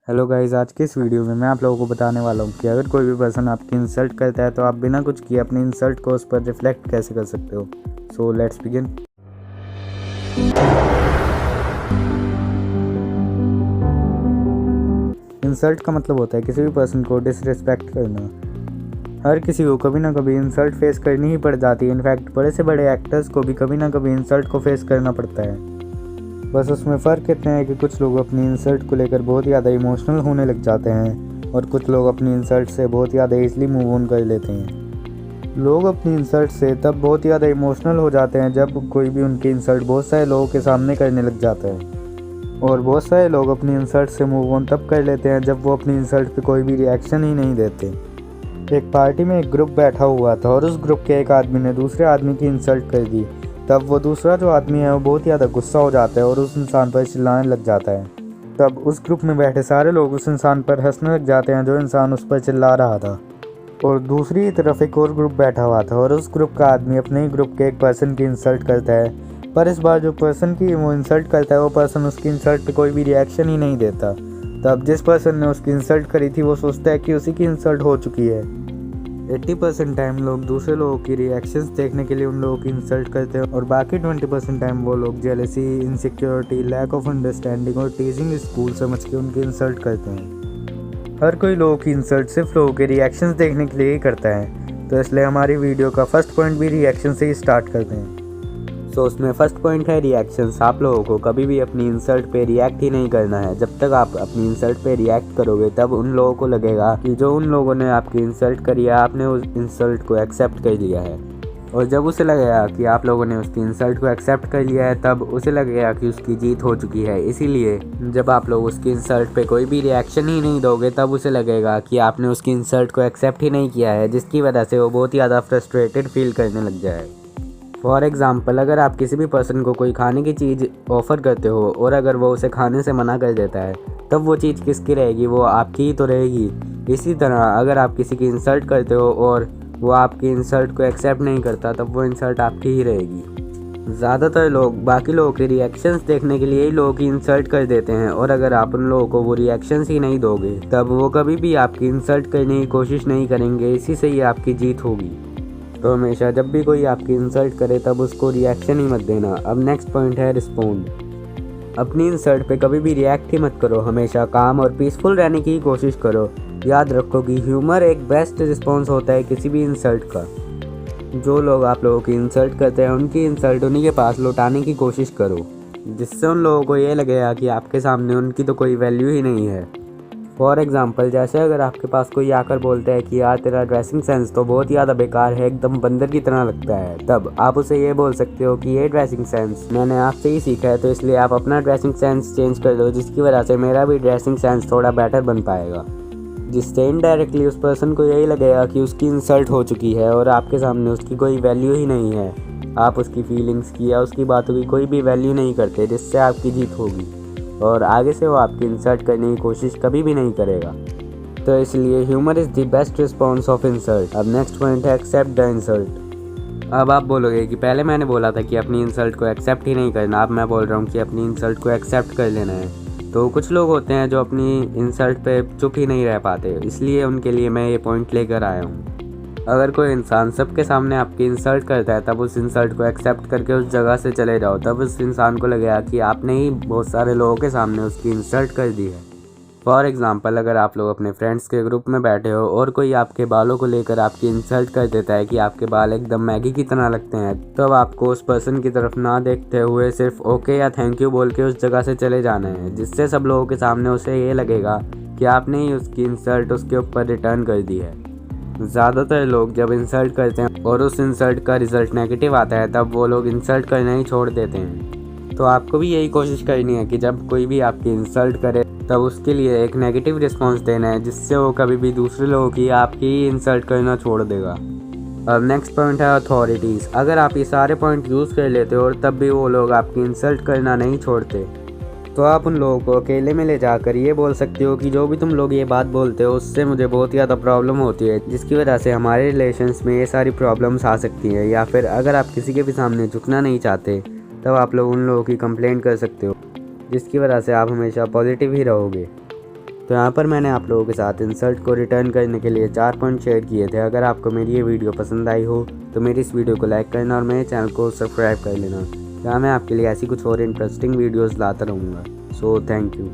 Hello guys, आज की इस वीडियो में मैं आप लोगों को बताने वाला हूँ कि अगर कोई भी पर्सन आपकी इंसल्ट करता है तो आप बिना कुछ किए अपनी इंसल्ट को उस पर रिफ्लेक्ट कैसे कर सकते हो। So let's begin. इंसल्ट का मतलब होता है किसी भी पर्सन को डिसरिस्पेक्ट करना। हर किसी को कभी ना कभी इंसल्ट फेस करनी ही पड़ जाती है। इनफैक्ट बड़े से बड़े एक्टर्स को भी कभी ना कभी इंसल्ट को फेस करना पड़ता है। बस उसमें फ़र्क इतना है कि कुछ लोग अपनी इंसल्ट को लेकर बहुत ज़्यादा इमोशनल होने लग जाते हैं और कुछ लोग अपनी इंसल्ट से बहुत ज़्यादा ईज़िली मूव ऑन कर लेते हैं। लोग अपनी इंसल्ट से तब बहुत ज़्यादा इमोशनल हो जाते हैं जब कोई भी उनकी इंसल्ट बहुत सारे लोगों के सामने करने लग जाता है, और बहुत सारे लोग अपनी इंसल्ट से मूव ऑन तब कर लेते हैं जब वो अपनी इंसल्ट पे कोई भी रिएक्शन ही नहीं देते। एक पार्टी में एक ग्रुप बैठा हुआ था और उस ग्रुप के एक आदमी ने दूसरे आदमी की इंसल्ट कर दी। तब वो दूसरा जो आदमी है वो बहुत ज़्यादा गुस्सा हो जाता है और उस इंसान पर चिल्लाने लग जाता है। तब उस ग्रुप में बैठे सारे लोग उस इंसान पर हंसने लग जाते हैं जो इंसान उस पर चिल्ला रहा था। और दूसरी तरफ एक और ग्रुप बैठा हुआ था और उस ग्रुप का आदमी अपने ही ग्रुप के एक पर्सन की इंसल्ट करता है, पर इस बार जो पर्सन की वो इंसल्ट करता है वो पर्सन उसकी इंसल्ट पे कोई भी रिएक्शन ही नहीं देता। तब जिस पर्सन ने उसकी इंसल्ट करी थी वो सोचता है कि उसी की इंसल्ट हो चुकी है। 80% टाइम लोग दूसरे लोगों की रिएक्शंस देखने के लिए उन लोगों की इंसल्ट करते हैं और बाकी 20% टाइम वो लोग jealousy, insecurity, lack of understanding और टीजिंग स्कूल समझ के उनकी इंसल्ट करते हैं। हर कोई लोगों की इंसल्ट सिर्फ लोगों के रिएक्शंस देखने के लिए ही करता है, तो इसलिए हमारी वीडियो का फर्स्ट पॉइंट भी रिएक्शन से ही स्टार्ट करते हैं। सो उसमें फर्स्ट पॉइंट है रिएक्शंस। आप लोगों को कभी भी अपनी इंसल्ट पे रिएक्ट ही नहीं करना है। जब तक आप अपनी इंसल्ट पे रिएक्ट करोगे तब उन लोगों को लगेगा कि जो उन लोगों ने आपकी इंसल्ट करी है आपने उस इंसल्ट को एक्सेप्ट कर लिया है, और जब उसे लगेगा कि आप लोगों ने उसकी इंसल्ट को एक्सेप्ट कर लिया है तब उसे लगेगा कि उसकी जीत हो चुकी है। इसीलिए जब आप लोग उसकी इंसल्ट पे कोई भी रिएक्शन ही नहीं दोगे तब उसे लगेगा कि आपने उसकी इंसल्ट को एक्सेप्ट ही नहीं किया है, जिसकी वजह से वो बहुत ही ज़्यादा फ्रस्ट्रेटेड फील करने लग जाए। फॉर एग्ज़ाम्पल, अगर आप किसी भी पर्सन को कोई खाने की चीज़ ऑफ़र करते हो और अगर वो उसे खाने से मना कर देता है तब वो चीज़ किसकी रहेगी? वो आपकी ही तो रहेगी। इसी तरह अगर आप किसी की इंसल्ट करते हो और वो आपकी इंसल्ट को एक्सेप्ट नहीं करता तब वो इंसल्ट आपकी ही रहेगी। ज़्यादातर लोग बाकी लोगों के रिएक्शंस देखने के लिए ही लोगों की इंसल्ट कर देते हैं, और अगर आप उन लोगों को वो रिएक्शंस ही नहीं दोगे तब वो कभी भी आपकी इंसल्ट करने की कोशिश नहीं करेंगे। इसी से ही आपकी जीत होगी। तो हमेशा जब भी कोई आपकी इंसल्ट करे तब उसको रिएक्शन ही मत देना। अब नेक्स्ट पॉइंट है रिस्पोंड। अपनी इंसल्ट पे कभी भी रिएक्ट ही मत करो, हमेशा काम और पीसफुल रहने की कोशिश करो। याद रखो कि ह्यूमर एक बेस्ट रिस्पॉन्स होता है किसी भी इंसल्ट का। जो लोग आप लोगों की इंसल्ट करते हैं उनकी इंसल्ट उन्हीं के पास लौटाने की कोशिश करो, जिससे उन लोगों को ये लगेगा कि आपके सामने उनकी तो कोई वैल्यू ही नहीं है। फॉर एग्ज़ाम्पल, जैसे अगर आपके पास कोई आकर बोलता है कि यार तेरा ड्रेसिंग सेंस तो बहुत ज़्यादा बेकार है, एकदम बंदर की तरह लगता है, तब आप उसे ये बोल सकते हो कि ये ड्रेसिंग सेंस मैंने आपसे ही सीखा है, तो इसलिए आप अपना ड्रेसिंग सेंस चेंज कर दो, जिसकी वजह से मेरा भी ड्रेसिंग सेंस थोड़ा बेटर बन पाएगा। जिससे इनडायरेक्टली उस पर्सन को यही लगेगा कि उसकी इंसल्ट हो चुकी है और आपके सामने उसकी कोई वैल्यू ही नहीं है। आप उसकी फीलिंग्स की या उसकी बातों की कोई भी वैल्यू नहीं करते, जिससे आपकी जीत होगी और आगे से वो आपकी इंसल्ट करने की कोशिश कभी भी नहीं करेगा। तो इसलिए humour is the best response of insult. अब नेक्स्ट पॉइंट है एक्सेप्ट द इंसल्ट। अब आप बोलोगे कि पहले मैंने बोला था कि अपनी इंसल्ट को एक्सेप्ट ही नहीं करना, अब मैं बोल रहा हूँ कि अपनी इंसल्ट को एक्सेप्ट कर लेना है। तो कुछ लोग होते हैं जो अपनी इंसल्ट पे चुप ही नहीं रह पाते, इसलिए उनके लिए मैं ये पॉइंट लेकर आया हूँ। अगर कोई इंसान सबके सामने आपकी इंसल्ट करता है तब उस इंसल्ट को एक्सेप्ट करके उस जगह से चले जाओ। तब उस इंसान को लगेगा कि आपने ही बहुत सारे लोगों के सामने उसकी इंसल्ट कर दी है। फॉर एग्ज़ाम्पल, अगर आप लोग अपने फ्रेंड्स के ग्रुप में बैठे हो और कोई आपके बालों को लेकर आपकी इंसल्ट कर देता है कि आपके बाल एकदम मैगी की तरह लगते हैं, तब आपको उस पर्सन की तरफ ना देखते हुए सिर्फ ओके या थैंक यू बोल के उस जगह से चले जाना है, जिससे सब लोगों के सामने उसे ये लगेगा कि आपने ही उसकी इंसल्ट उसके ऊपर रिटर्न कर दी है। ज़्यादातर लोग जब इंसल्ट करते हैं और उस इंसल्ट का रिज़ल्ट नेगेटिव आता है तब वो लोग इंसल्ट करना ही छोड़ देते हैं। तो आपको भी यही कोशिश करनी है कि जब कोई भी आपकी इंसल्ट करे तब उसके लिए एक नेगेटिव रिस्पॉन्स देना है, जिससे वो कभी भी दूसरे लोगों की आपकी ही इंसल्ट करना छोड़ देगा। अब नेक्स्ट पॉइंट है अथॉरिटीज़। अगर आप ये सारे पॉइंट यूज़ कर लेते हो और तब भी वो लोग आपकी इंसल्ट करना नहीं छोड़ते, तो आप उन लोगों को अकेले में ले जाकर ये बोल सकते हो कि जो भी तुम लोग ये बात बोलते हो उससे मुझे बहुत ज़्यादा प्रॉब्लम होती है, जिसकी वजह से हमारे रिलेशंस में ये सारी प्रॉब्लम्स आ सकती हैं। या फिर अगर आप किसी के भी सामने झुकना नहीं चाहते तब आप लोग उन लोगों की कंप्लेंट कर सकते हो, जिसकी वजह से आप हमेशा पॉजिटिव ही रहोगे। तो यहाँ पर मैंने आप लोगों के साथ इंसल्ट को रिटर्न करने के लिए 4 पॉइंट शेयर किए थे। अगर आपको मेरी ये वीडियो पसंद आई हो तो मेरी इस वीडियो को लाइक करना और मेरे चैनल को सब्सक्राइब कर लेना। यहाँ मैं आपके लिए ऐसी कुछ और इंटरेस्टिंग वीडियोज़ लाता रहूँगा। So thank you.